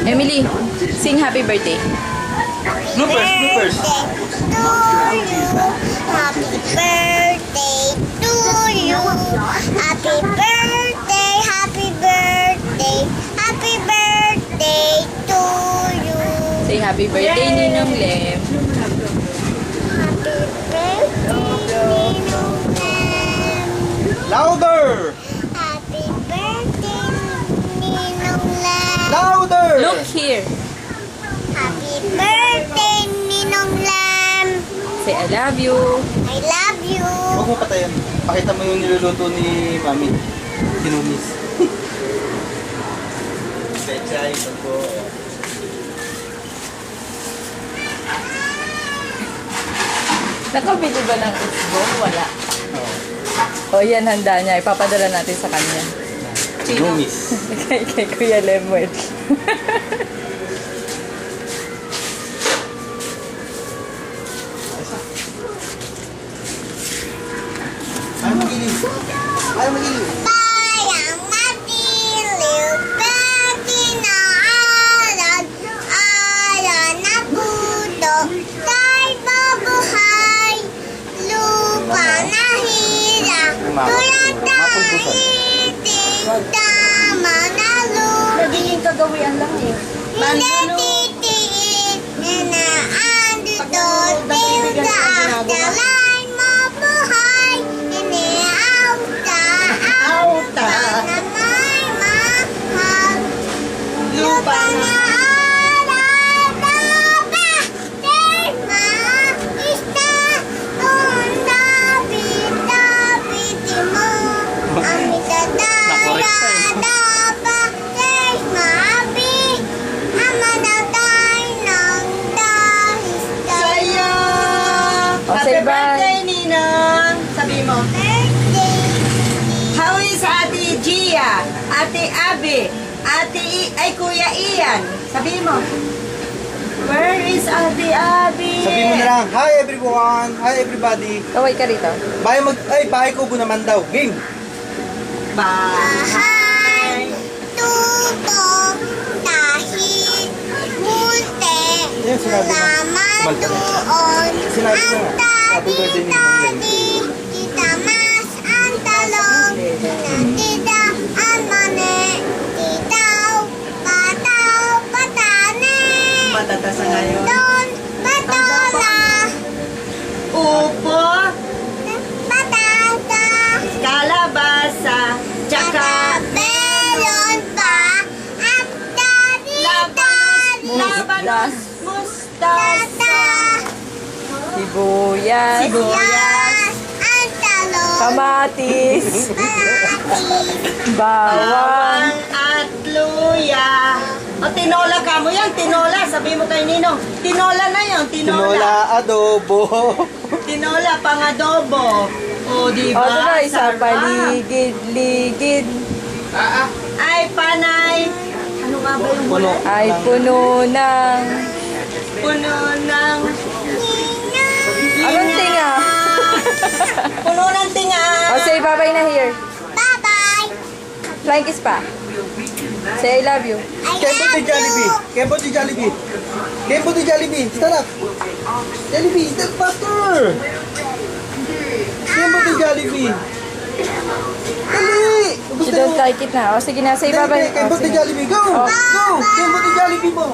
Emily, sing happy birthday. Bloopers, bloopers. Happy birthday to you. Happy birthday, happy birthday, happy birthday to you. Say happy birthday, Ninong Lem. Happy birthday, Ninong Lem. Louder! Happy birthday, Ninong Lem. Louder! Look here. Happy birthday, Ninong Lem. Say I love you. I love you. Huwag mo patayan. Pakita mo yung niluluto ni Mami. Kinumis. Pecha, ito po. Nakabili ba ng isbong? Wala. Oh. O yan, handa niya. Ipapadala natin sa kanya. Kinumis. kay Kuya Lemwet. Ayaw mag-ilim. Ayaw mag-ilim. Bayang matiliw, pati na alad, ayan na puto, kay babuhay, lupa na hirang, tulad taitig, tama na lupa. Nagiging kagawian lang eh. Hindi titiis, inaando doon, tinda afterline mo buhay, iniauta, auta na may mahal. Lupa na alaba, terma, ista, onda, bita, mo, amita daraba, terma, amadatay ng dahista. Saya! O, Happy say bye. birthday, Ninang! Sabi mo. Birthday, How is Ate Gia? Ate Abby? Ay, Kuya Ian? Sabi mo. Where is Ate Abby? Sabihin mo na lang, hi everyone, hi everybody. Kaway ka rito. Bahay Kubo naman daw. Game. Bye! tubo, tahit, munti, Yan, sinabi mo. laman doon, Sinabi mo ang nga. Happy birthday ni Ninong Lem. tadi, itamas ang talong, natida ang mani, titaw, pataw, patane, Matatasa ngayon. don, patola, Upo, patata, kalabasa, tsaka melon pa, at dali-dali, labanos, mustasa, Sibuyas. sibuyas, ang talong, Kamatis. kamatis, Bawang. bawang at luya. O, tinola ka mo yan, tinola. Sabi mo kay Ninong, tinola na yun, Tinola tinola. adobo. Tinola, pang adobo. O, di O, ba? tuloy sa Sarap. paligid-ligid. Ay, panay. Ano nga ba yung Puno. Ay puno ng... puno ng... Anong tinga? Puno ng tinga. O, say bye-bye na here. bye-bye, Flying kiss pa. Say I love you. I Kempo di love Jollibee. you. Kempo di Jollibee. Kempo di Jollibee. Stand up. Jollibee, stand faster. Kempo di Jollibee. Dali. You don't like it na. O, sige na. Say bye-bye. Kempo O, di sige. Jollibee. Go. Oh. Go. Kempo di Jollibee mo.